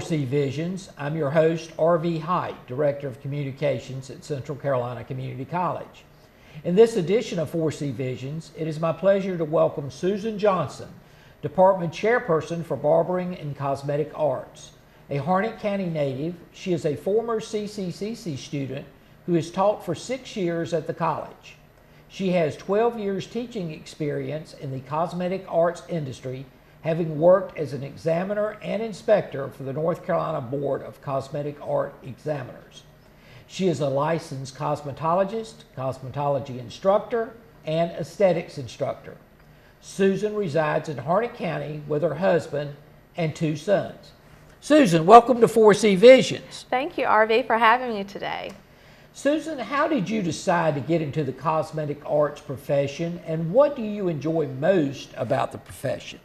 4C Visions. I'm your host, R.V. Hight, Director of Communications at Central Carolina Community College. In this edition of 4C Visions, it is my pleasure to welcome Susan Johnson, Department Chairperson for Barbering and Cosmetic Arts. A Harnett County native, she is a former CCCC student who has taught for 6 years at the college. She has 12 years teaching experience in the cosmetic arts industry, having worked as an examiner and inspector for the North Carolina Board of Cosmetic Art Examiners. She is a licensed cosmetologist, cosmetology instructor, and aesthetics instructor. Susan resides in Harnett County with her husband and 2 sons. Susan, welcome to 4C Visions. Thank you, RV, for having me today. Susan, how did you decide to get into the cosmetic arts profession, and what do you enjoy most about the profession?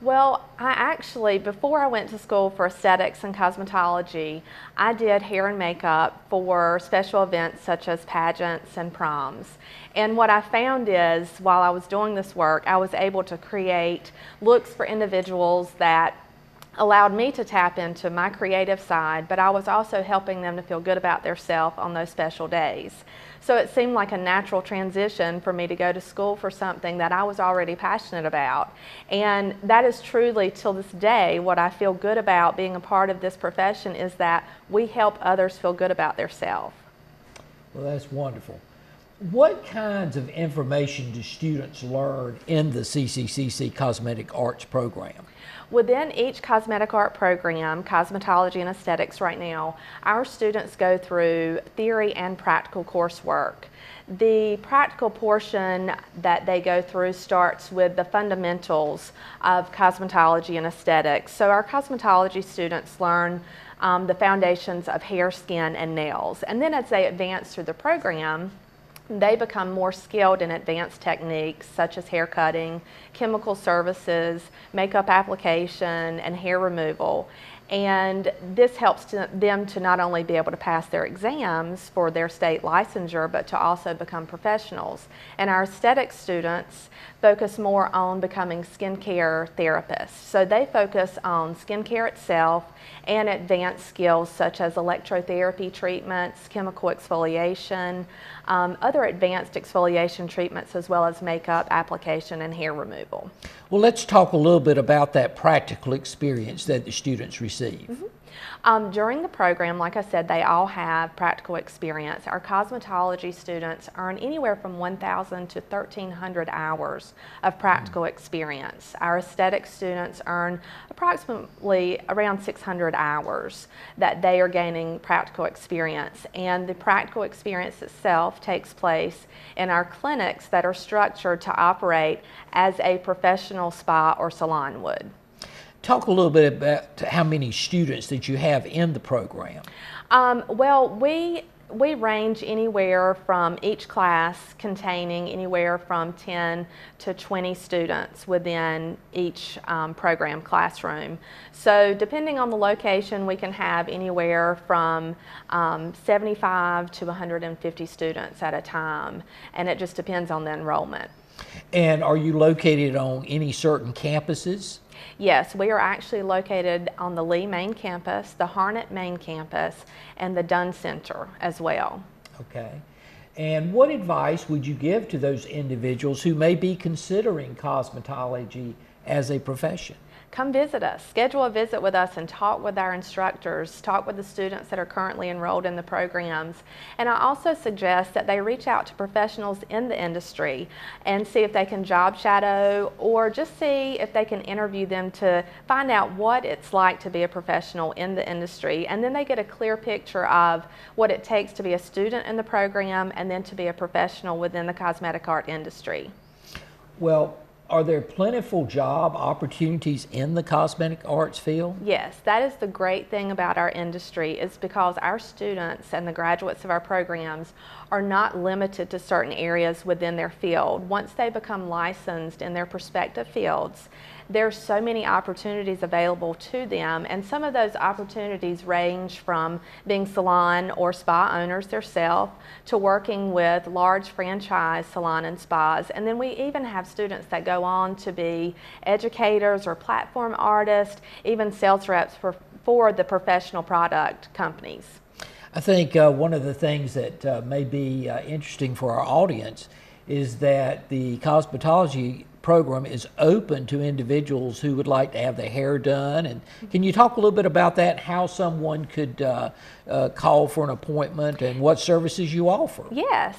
Well, before I went to school for aesthetics and cosmetology, I did hair and makeup for special events such as pageants and proms. And what I found is, while I was doing this work, I was able to create looks for individuals that allowed me to tap into my creative side, but I was also helping them to feel good about themselves on those special days. So it seemed like a natural transition for me to go to school for something that I was already passionate about. And that is truly, till this day, what I feel good about being a part of this profession, is that we help others feel good about themselves. Well, that's wonderful. What kinds of information do students learn in the CCCC Cosmetic Arts program? Within each cosmetic art program, cosmetology and aesthetics right now, our students go through theory and practical coursework. The practical portion that they go through starts with the fundamentals of cosmetology and aesthetics. So our cosmetology students learn the foundations of hair, skin, and nails. And then as they advance through the program, they become more skilled in advanced techniques such as hair cutting, chemical services, makeup application, and hair removal. And this helps them to not only be able to pass their exams for their state licensure, but to also become professionals. And our aesthetic students focus more on becoming skincare therapists. So they focus on skincare itself and advanced skills such as electrotherapy treatments, chemical exfoliation, other advanced exfoliation treatments, as well as makeup application and hair removal. Well, let's talk a little bit about that practical experience that the students receive. During the program, like I said, they all have practical experience. Our cosmetology students earn anywhere from 1,000 to 1,300 hours of practical experience. Our aesthetic students earn approximately around 600 hours that they are gaining practical experience. And the practical experience itself takes place in our clinics that are structured to operate as a professional spa or salon would. Talk a little bit about how many students that you have in the program. Well, we range anywhere from each class containing anywhere from 10 to 20 students within each program classroom. So depending on the location, we can have anywhere from 75 to 150 students at a time, and it just depends on the enrollment. And are you located on any certain campuses? Yes, we are actually located on the Lee main campus, the Harnett main campus, and the Dunn Center as well. Okay. And what advice would you give to those individuals who may be considering cosmetology as a profession? Come visit us. Schedule a visit with us and talk with our instructors, talk with the students that are currently enrolled in the programs. And I also suggest that they reach out to professionals in the industry and see if they can job shadow, or just see if they can interview them to find out what it's like to be a professional in the industry. And then they get a clear picture of what it takes to be a student in the program and then to be a professional within the cosmetic art industry. Well, are there plentiful job opportunities in the cosmetic arts field? Yes, that is the great thing about our industry, is because our students and the graduates of our programs are not limited to certain areas within their field. Once they become licensed in their respective fields, there's so many opportunities available to them, and some of those opportunities range from being salon or spa owners themselves to working with large franchise salon and spas. And then we even have students that go on to be educators or platform artists, even sales reps for for the professional product companies. I think one of the things that may be interesting for our audience is that the cosmetology program is open to individuals who would like to have their hair done. And can you talk a little bit about that, how someone could call for an appointment and what services you offer? Yes.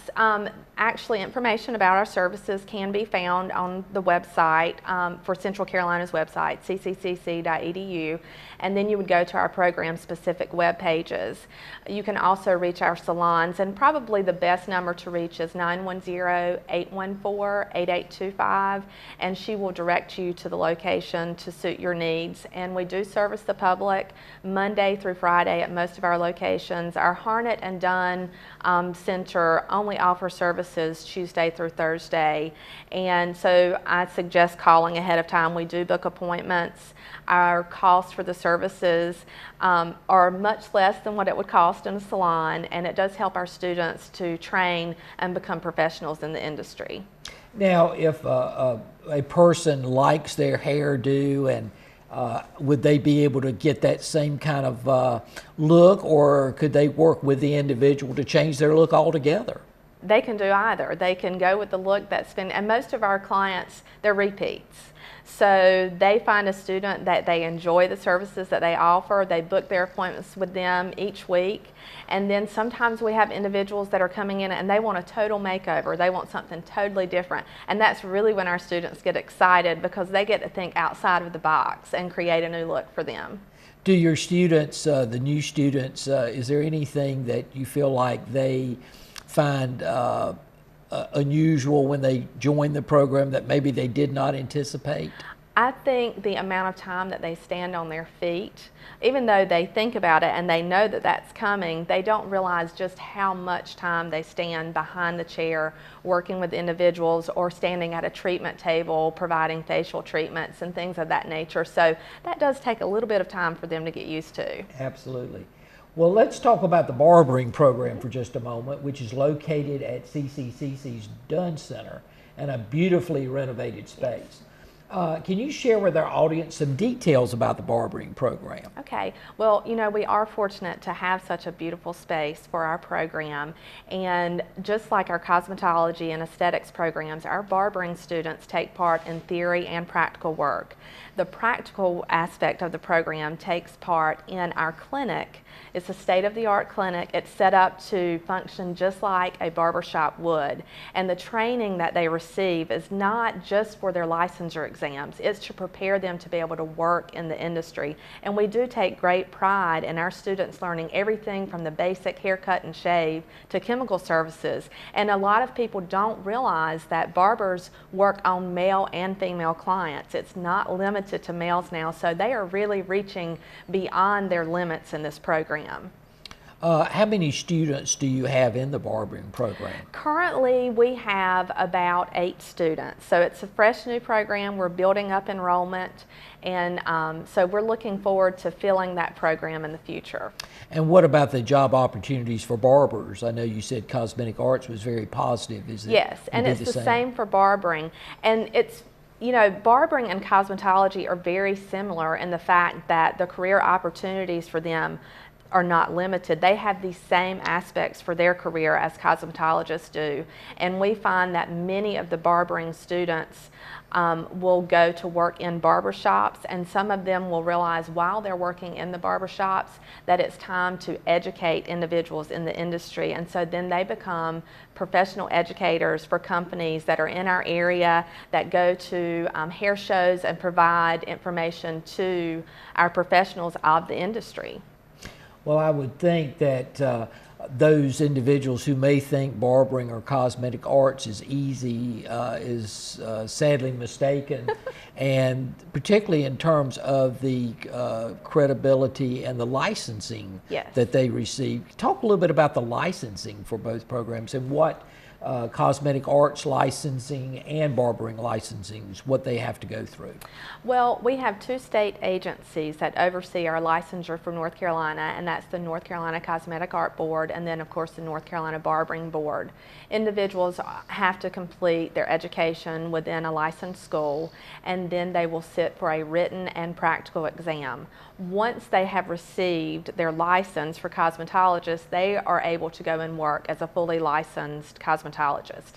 Actually, information about our services can be found on the website for Central Carolina's website, cccc.edu, and then you would go to our program-specific web pages. You can also reach our salons, and probably the best number to reach is 910-814-8825, and she will direct you to the location to suit your needs. And we do service the public Monday through Friday at most of our locations. Our Harnett and Dunn Center only offers services Tuesday through Thursday, and so I suggest calling ahead of time. We do book appointments. Our costs for the services are much less than what it would cost in a salon, and it does help our students to train and become professionals in the industry. Now, if a person likes their hairdo, and would they be able to get that same kind of look, or could they work with the individual to change their look altogether? They can do either. They can go with the look that's been, and most of our clients, they're repeats. So they find a student that they enjoy the services that they offer. They book their appointments with them each week. And then sometimes we have individuals that are coming in and they want a total makeover. They want something totally different. And that's really when our students get excited, because they get to think outside of the box and create a new look for them. Do your students, the new students, is there anything that you feel like they find unusual when they join the program that maybe they did not anticipate? I think the amount of time that they stand on their feet, even though they think about it and they know that that's coming, they don't realize just how much time they stand behind the chair working with individuals, or standing at a treatment table providing facial treatments and things of that nature. So that does take a little bit of time for them to get used to. Absolutely. Well, let's talk about the barbering program for just a moment, which is located at CCCC's Dunn Center in a beautifully renovated space. Can you share with our audience some details about the barbering program? Okay. Well, you know, we are fortunate to have such a beautiful space for our program, and just like our cosmetology and aesthetics programs, our barbering students take part in theory and practical work. The practical aspect of the program takes part in our clinic. It's a state-of-the-art clinic. It's set up to function just like a barbershop would, and the training that they receive is not just for their licensure exams. It's to prepare them to be able to work in the industry, and we do take great pride in our students learning everything from the basic haircut and shave to chemical services. And a lot of people don't realize that barbers work on male and female clients. It's not limited to males now, so they are really reaching beyond their limits in this program. How many students do you have in the barbering program? Currently, we have about 8 students. So it's a fresh new program. We're building up enrollment, and so we're looking forward to filling that program in the future. And what about the job opportunities for barbers? I know you said cosmetic arts was very positive. Is it? Yes, and it's the same for barbering. And it's, you know, barbering and cosmetology are very similar in the fact that the career opportunities for them are not limited. They have these same aspects for their career as cosmetologists do, and we find that many of the barbering students will go to work in barbershops, and some of them will realize while they're working in the barbershops that it's time to educate individuals in the industry, and so then they become professional educators for companies that are in our area, that go to hair shows and provide information to our professionals of the industry. Well, I would think that those individuals who may think barbering or cosmetic arts is easy is sadly mistaken, and particularly in terms of the credibility and the licensing Yes. that they receive. Talk a little bit about the licensing for both programs and what cosmetic arts licensing and barbering licensing, is what they have to go through? Well, we have two state agencies that oversee our licensure for North Carolina, and that's the North Carolina Cosmetic Art Board and then, of course, the North Carolina Barbering Board. Individuals have to complete their education within a licensed school, and then they will sit for a written and practical exam. Once they have received their license for cosmetologists, they are able to go and work as a fully licensed cosmetologist.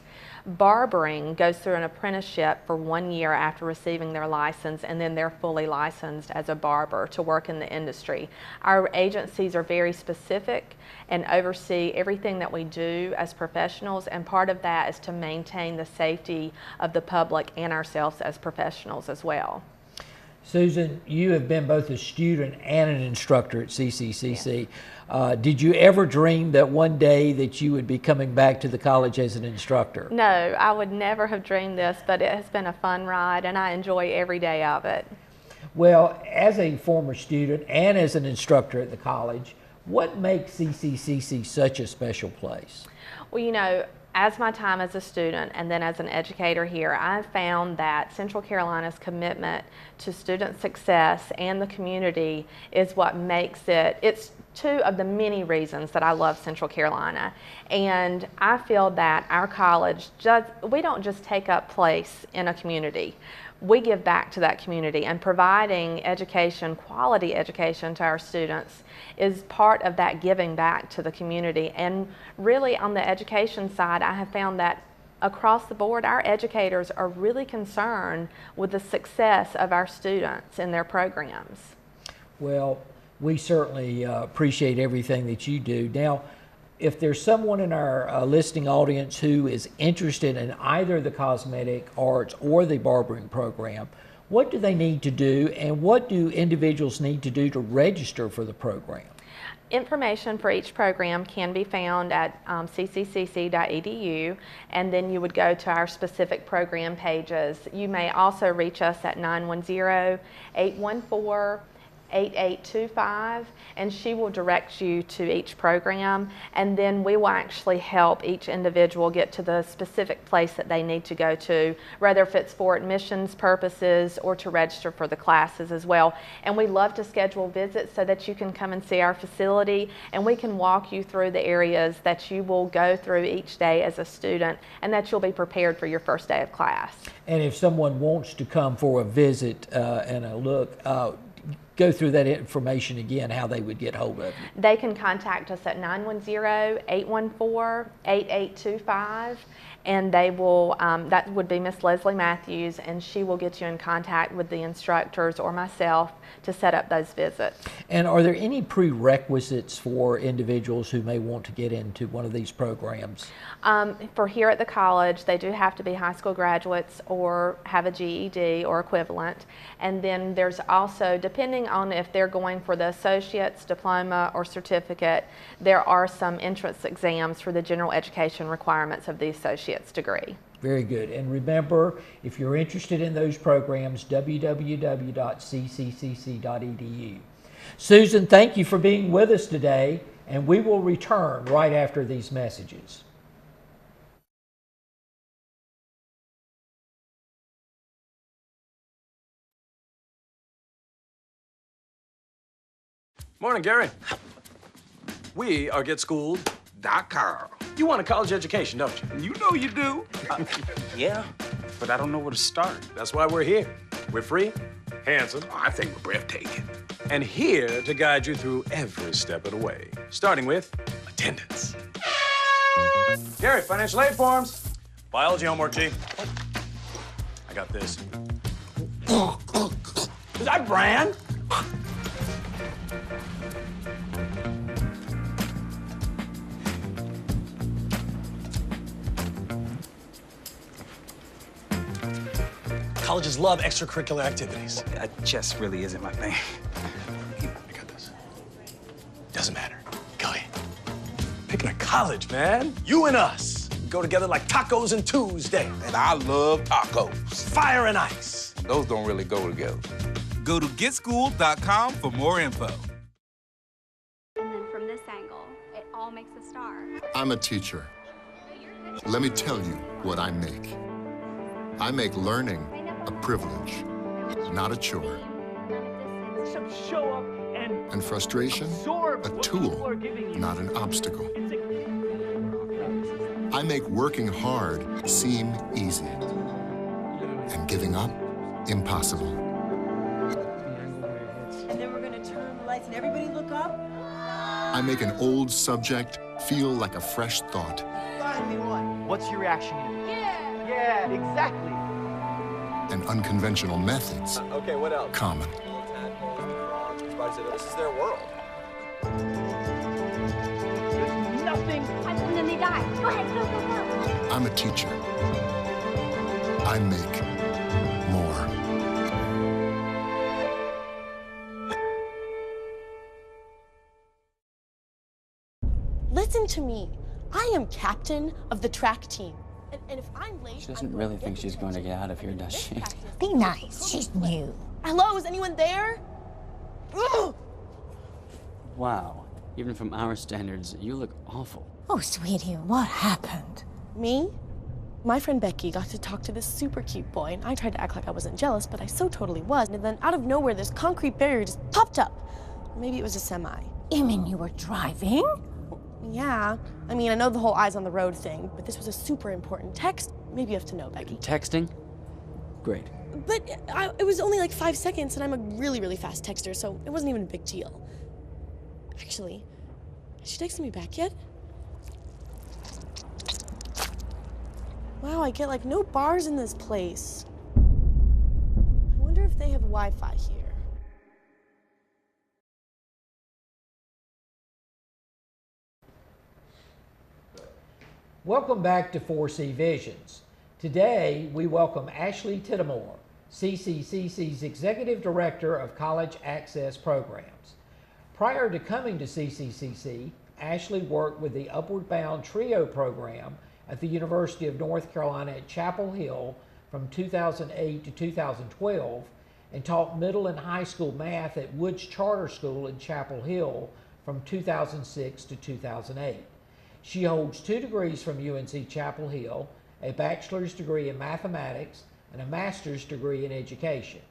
Barbering goes through an apprenticeship for 1 year after receiving their license, and then they're fully licensed as a barber to work in the industry. Our agencies are very specific and oversee everything that we do as professionals, and part of that is to maintain the safety of the public and ourselves as professionals as well. Susan, you have been both a student and an instructor at CCCC. Yes. Did you ever dream that one day that you would be coming back to the college as an instructor? No, I would never have dreamed this, but it has been a fun ride and I enjoy every day of it. Well, as a former student and as an instructor at the college, what makes CCCC such a special place? Well, you know, as my time as a student and then as an educator here, I've found that Central Carolina's commitment to student success and the community is what makes it's two of the many reasons that I love Central Carolina. And I feel that our college, we don't just take up place in a community. We give back to that community, and providing education, quality education to our students is part of that giving back to the community. And really on the education side, I have found that across the board, our educators are really concerned with the success of our students in their programs. Well, we certainly appreciate everything that you do. Now, if there's someone in our listening audience who is interested in either the cosmetic arts or the barbering program, what do they need to do, and what do individuals need to do to register for the program? Information for each program can be found at cccc.edu, and then you would go to our specific program pages. You may also reach us at 910-814-8825, and she will direct you to each program, and then we will actually help each individual get to the specific place that they need to go to, whether if it's for admissions purposes or to register for the classes as well. And we love to schedule visits so that you can come and see our facility, and we can walk you through the areas that you will go through each day as a student, and that you'll be prepared for your first day of class. And if someone wants to come for a visit and a look, go through that information again, how they would get hold of you. They can contact us at 910-814-8825, and they will, that would be Miss Leslie Matthews, and she will get you in contact with the instructors or myself to set up those visits. And are there any prerequisites for individuals who may want to get into one of these programs? For here at the college, they do have to be high school graduates or have a GED or equivalent. And then there's also, depending on if they're going for the associate's, diploma, or certificate, there are some entrance exams for the general education requirements of the associate's degree. Very good. And remember, if you're interested in those programs, www.cccc.edu. Susan, thank you for being with us today, and we will return right after these messages. Morning, Gary. We are GetSchooled.com. You want a college education, don't you? You know you do. Yeah, but I don't know where to start. That's why we're here. We're free, handsome, I think we're breathtaking. and here to guide you through every step of the way, starting with attendance. Gary, financial aid forms. Biology homework, G. I got this. Is that brand? Colleges love extracurricular activities. Chess really isn't my thing. I got this. Doesn't matter. Go ahead. Picking a college, man. You and us. We go together like tacos and Tuesday. And I love tacos. Fire and ice. Those don't really go together. Go to GetSchooled.com for more info. And then from this angle, it all makes a star. I'm a teacher. Let me tell you what I make. I make learning a privilege, not a chore. Show up And frustration, a tool, not an obstacle. I make working hard seem easy, and giving up impossible. And then we're going to turn the lights and everybody look up. I make an old subject feel like a fresh thought. Finally won. What's your reaction? Yeah. Yeah, exactly. And unconventional methods Okay, what else? common. This is their world. There's nothing. And then they die. Go ahead, go, go, go. I'm a teacher. I make more. Listen to me. I am captain of the track team. And if I'm late, She doesn't really think she's going to get out of here, does she? Be nice. She's new. Hello, is anyone there? Ugh! Wow. Even from our standards, you look awful. Oh, sweetie, what happened? Me? My friend Becky got to talk to this super cute boy, and I tried to act like I wasn't jealous, but I so totally was. And then out of nowhere, this concrete barrier just popped up. Maybe it was a semi. You mean you were driving? Yeah. I mean, I know the whole eyes on the road thing, but this was a super important text. Maybe you have to know, Becky. Texting? Great. But it was only like 5 seconds, and I'm a really, really fast texter, so it wasn't even a big deal. Actually, has she texted me back yet? Wow, I get like no bars in this place. I wonder if they have Wi-Fi here. Welcome back to 4C Visions. Today, we welcome Ashley Tittemore, CCCC's Executive Director of College Access Programs. Prior to coming to CCCC, Ashley worked with the Upward Bound Trio program at the University of North Carolina at Chapel Hill from 2008 to 2012 and taught middle and high school math at Woods Charter School in Chapel Hill from 2006 to 2008. She holds 2 degrees from UNC Chapel Hill, a bachelor's degree in mathematics, and a master's degree in education.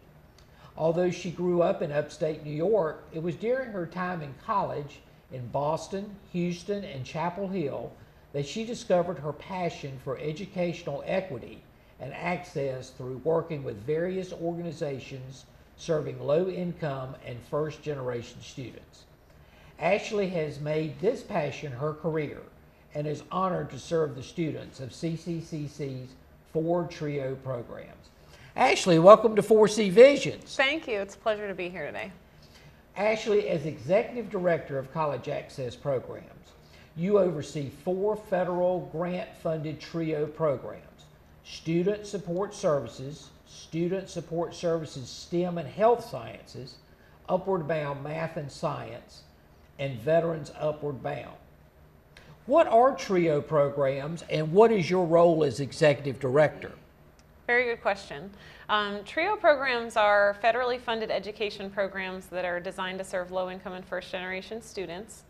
Although she grew up in upstate New York, it was during her time in college in Boston, Houston, and Chapel Hill that she discovered her passion for educational equity and access through working with various organizations serving low-income and first-generation students. Ashley has made this passion her career and is honored to serve the students of CCCC's 4 TRIO programs. Ashley, welcome to 4C Visions. Thank you. It's a pleasure to be here today. Ashley, as Executive Director of College Access Programs, you oversee 4 federal grant-funded TRIO programs: Student Support Services, Student Support Services STEM and Health Sciences, Upward Bound Math and Science, and Veterans Upward Bound. What are TRIO programs, and what is your role as Executive Director? Very good question. TRIO programs are federally funded education programs that are designed to serve low-income and first-generation students.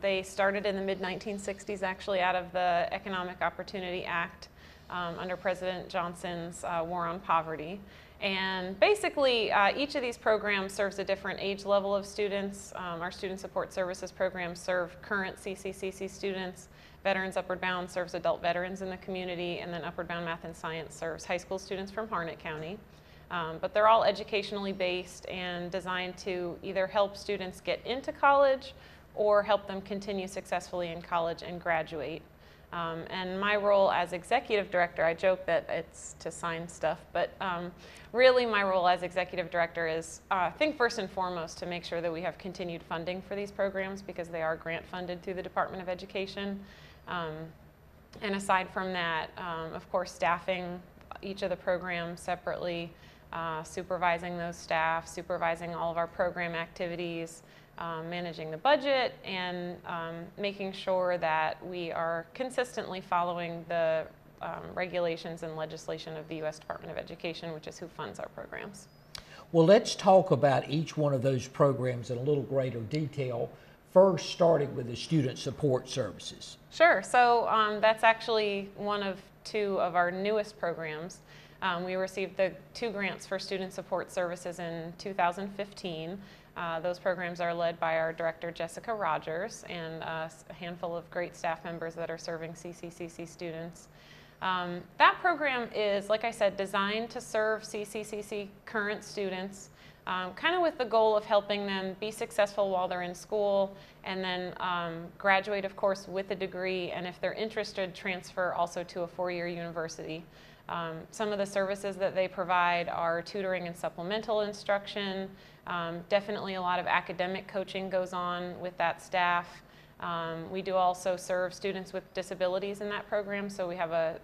They started in the mid-1960s, actually, out of the Economic Opportunity Act under President Johnson's War on Poverty. And basically, each of these programs serves a different age level of students. Our Student Support Services programs serve current CCCC students. Veterans Upward Bound serves adult veterans in the community, and then Upward Bound Math and Science serves high school students from Harnett County. But they're all educationally based and designed to either help students get into college or help them continue successfully in college and graduate. And my role as Executive Director, I joke that it's to sign stuff, but really my role as Executive Director is, I think first and foremost, to make sure that we have continued funding for these programs because they are grant funded through the Department of Education. And aside from that, of course, staffing each of the programs separately, supervising those staff, supervising all of our program activities, managing the budget, and making sure that we are consistently following the regulations and legislation of the U.S. Department of Education, which is who funds our programs. Well, let's talk about each one of those programs in a little greater detail. first starting with the student support services? Sure. So that's actually one of two of our newest programs. We received the 2 grants for student support services in 2015. Those programs are led by our director, Jessica Rogers, and a handful of great staff members that are serving CCCC students. That program is, like I said, designed to serve CCCC current students, kind of with the goal of helping them be successful while they're in school, and then graduate, of course, with a degree, and if they're interested, transfer also to a 4-year university. Some of the services that they provide are tutoring and supplemental instruction. Definitely a lot of academic coaching goes on with that staff. We do also serve students with disabilities in that program, so we have a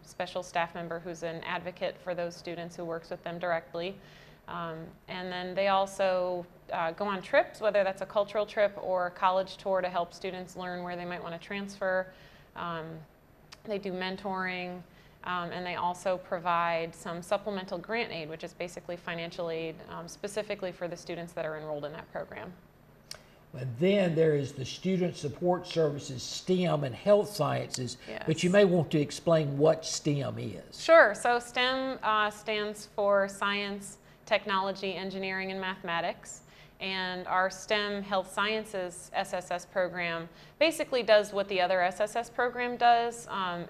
special staff member who's an advocate for those students who works with them directly. And then they also go on trips, whether that's a cultural trip or a college tour to help students learn where they might want to transfer. They do mentoring, and they also provide some supplemental grant aid, which is basically financial aid specifically for the students that are enrolled in that program. And then there is the student support services, STEM and health sciences, Yes. but you may want to explain what STEM is. Sure. So STEM stands for science, technology, engineering, and mathematics. And our STEM Health Sciences SSS program basically does what the other SSS program does,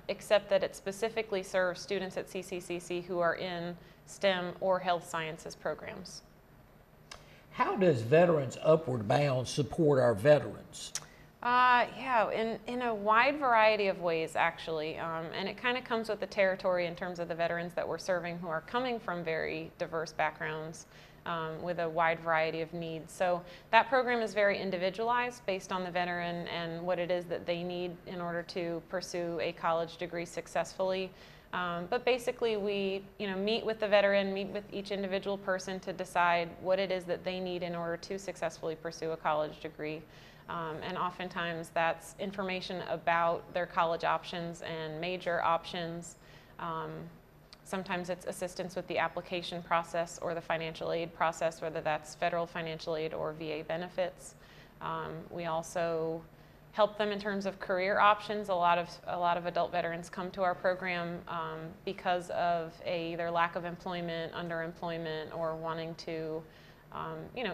except that it specifically serves students at CCCC who are in STEM or health sciences programs. How does Veterans Upward Bound support our veterans? Yeah, in a wide variety of ways, actually. And it kind of comes with the territory in terms of the veterans that we're serving who are coming from very diverse backgrounds with a wide variety of needs. So that program is very individualized based on the veteran and what it is that they need in order to pursue a college degree successfully. But basically we meet with the veteran, meet with each individual person to decide what it is that they need in order to successfully pursue a college degree. And oftentimes that's information about their college options and major options. Sometimes it's assistance with the application process or the financial aid process, whether that's federal financial aid or VA benefits. We also help them in terms of career options. A lot of adult veterans come to our program because of either lack of employment, underemployment, or wanting to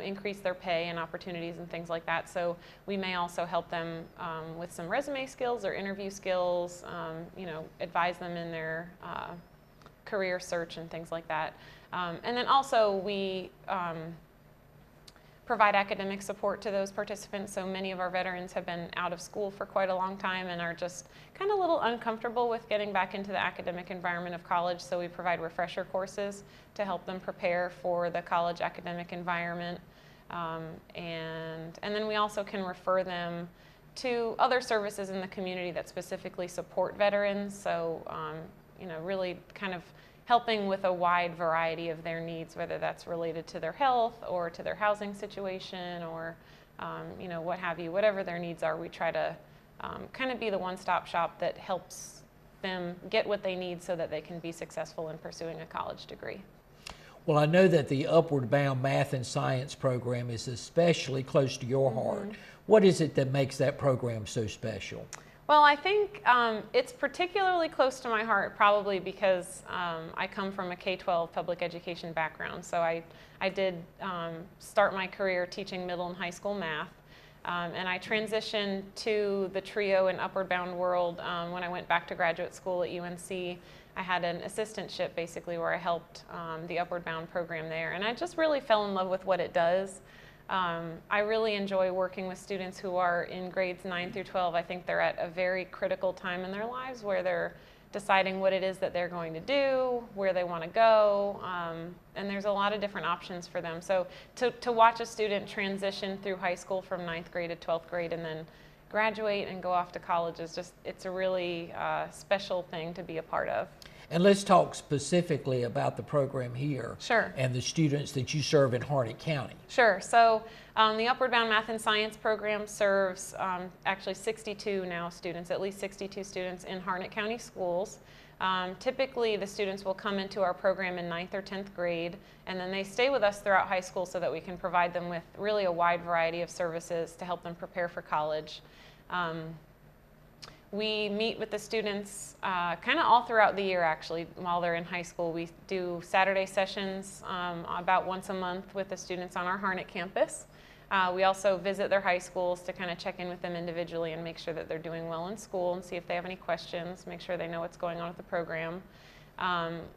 increase their pay and opportunities and things like that. So we may also help them with some resume skills or interview skills, advise them in their career search and things like that. And then also we provide academic support to those participants. So many of our veterans have been out of school for quite a long time and are just kind of a little uncomfortable with getting back into the academic environment of college. So we provide refresher courses to help them prepare for the college academic environment. And then we also can refer them to other services in the community that specifically support veterans. So, really kind of helping with a wide variety of their needs, whether that's related to their health or to their housing situation or, what have you, whatever their needs are, we try to kind of be the one-stop shop that helps them get what they need so that they can be successful in pursuing a college degree. Well, I know that the Upward Bound Math and Science program is especially close to your heart. What is it that makes that program so special? Well, I think it's particularly close to my heart probably because I come from a K-12 public education background. So I did start my career teaching middle and high school math. And I transitioned to the TRIO and Upward Bound world when I went back to graduate school at UNC. I had an assistantship basically where I helped the Upward Bound program there. And I just really fell in love with what it does. I really enjoy working with students who are in grades 9 through 12. I think they're at a very critical time in their lives where they're deciding what it is that they're going to do, where they want to go, and there's a lot of different options for them. So to watch a student transition through high school from 9th grade to 12th grade and then graduate and go off to college is just, it's a really special thing to be a part of. And let's talk specifically about the program here. Sure. And the students that you serve in Harnett County. Sure. So the Upward Bound Math and Science program serves actually 62 now students, at least 62 students in Harnett County schools. Typically, the students will come into our program in 9th or 10th grade, and then they stay with us throughout high school so that we can provide them with really a wide variety of services to help them prepare for college. We meet with the students kind of all throughout the year, actually, while they're in high school. We do Saturday sessions about once a month with the students on our Harnett campus. We also visit their high schools to kind of check in with them individually and make sure that they're doing well in school and see if they have any questions, make sure they know what's going on with the program.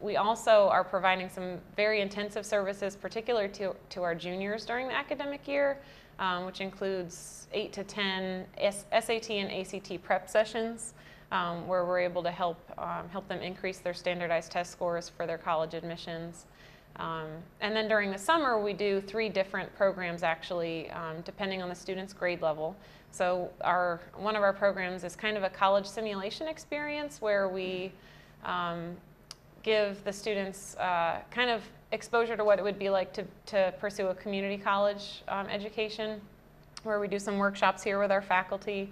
We also are providing some very intensive services, particularly to our juniors during the academic year, which includes 8 to 10 SAT and ACT prep sessions, where we're able to help them increase their standardized test scores for their college admissions. And then during the summer, we do 3 different programs, actually, depending on the student's grade level. So one of our programs is kind of a college simulation experience where we give the students kind of exposure to what it would be like to pursue a community college education, where we do some workshops here with our faculty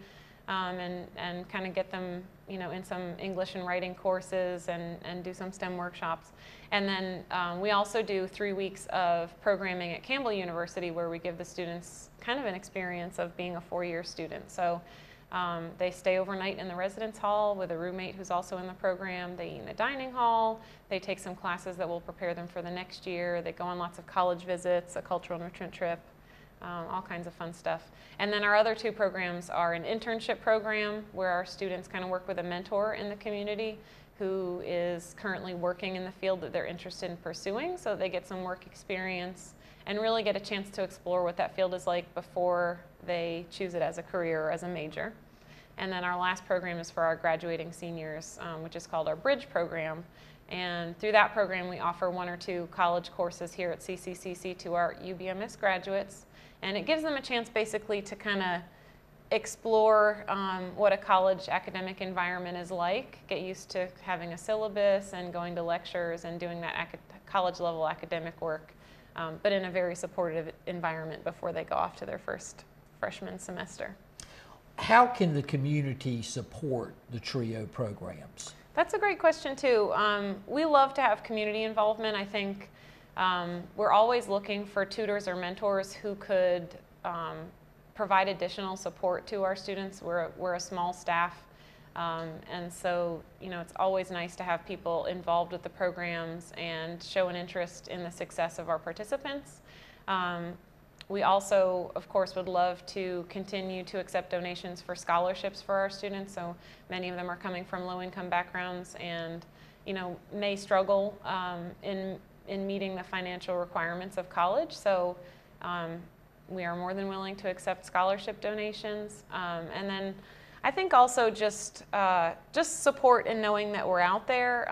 and kind of get them, in some English and writing courses and do some STEM workshops. And then we also do 3 weeks of programming at Campbell University, where we give the students kind of an experience of being a 4-year student. So they stay overnight in the residence hall with a roommate who's also in the program. They eat in the dining hall. They take some classes that will prepare them for the next year. They go on lots of college visits, a cultural enrichment trip, all kinds of fun stuff. And then our other 2 programs are an internship program where our students kind of work with a mentor in the community who is currently working in the field that they're interested in pursuing, so they get some work experience and really get a chance to explore what that field is like before they choose it as a career or as a major. And then our last program is for our graduating seniors, which is called our Bridge program. And through that program, we offer 1 or 2 college courses here at CCCC to our UBMS graduates. And it gives them a chance basically to kind of explore what a college academic environment is like, get used to having a syllabus and going to lectures and doing that college level academic work, but in a very supportive environment before they go off to their first freshman semester. How can the community support the TRIO programs? That's a great question too. We love to have community involvement. I think we're always looking for tutors or mentors who could provide additional support to our students. We're a small staff, and so it's always nice to have people involved with the programs and show an interest in the success of our participants. We also, of course, would love to continue to accept donations for scholarships for our students. So many of them are coming from low-income backgrounds and may struggle in meeting the financial requirements of college. So we are more than willing to accept scholarship donations. And then I think also just support in knowing that we're out there.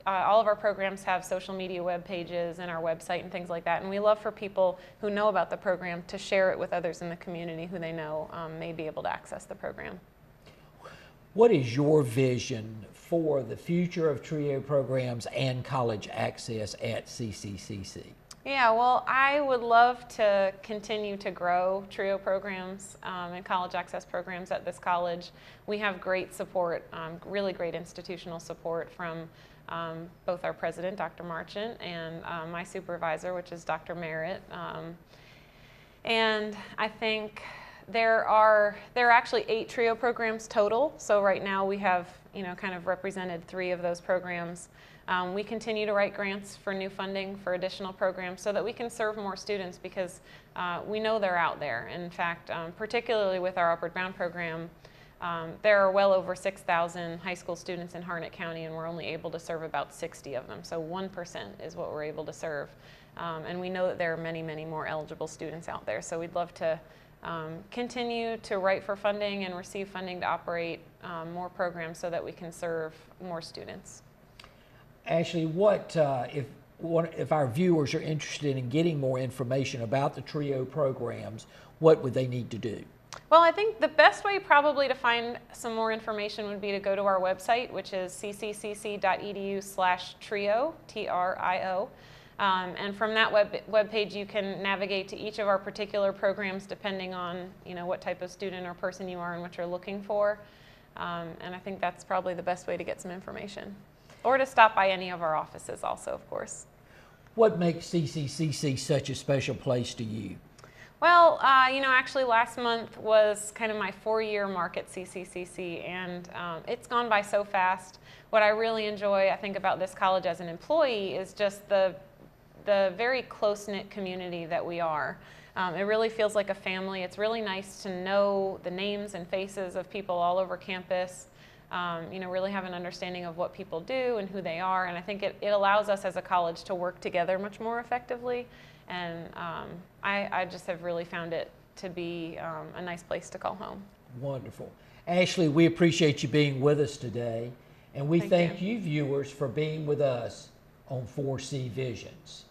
All of our programs have social media web pages and our website and things like that. And we love for people who know about the program to share it with others in the community who they know may be able to access the program. What is your vision for the future of TRIO programs and college access at CCCC? Yeah, well, I would love to continue to grow TRIO programs and college access programs at this college. We have great support, really great institutional support from both our president, Dr. Marchant, and my supervisor, which is Dr. Merritt. And I think there are actually 8 TRIO programs total. So right now we have kind of represented 3 of those programs. We continue to write grants for new funding for additional programs so that we can serve more students because we know they're out there. In fact, particularly with our Upward Bound program, there are well over 6,000 high school students in Harnett County, and we're only able to serve about 60 of them. So 1% is what we're able to serve. And we know that there are many, many more eligible students out there. So we'd love to continue to write for funding and receive funding to operate more programs so that we can serve more students. Ashley, if our viewers are interested in getting more information about the TRIO programs, what would they need to do? Well, I think the best way probably to find some more information would be to go to our website, which is cccc.edu/trio, T-R-I-O. And from that webpage, you can navigate to each of our particular programs depending on what type of student or person you are and what you're looking for. And I think that's probably the best way to get some information. Or to stop by any of our offices also, of course. What makes CCCC such a special place to you? Well, you know, actually last month was kind of my 4-year mark at CCCC, and it's gone by so fast. What I really enjoy, I think, about this college as an employee is just the very close-knit community that we are. It really feels like a family. It's really nice to know the names and faces of people all over campus, you know, really have an understanding of what people do and who they are, and I think it allows us as a college to work together much more effectively. And I just have really found it to be a nice place to call home. Wonderful. Ashley, we appreciate you being with us today, and we thank you viewers for being with us on 4C Visions.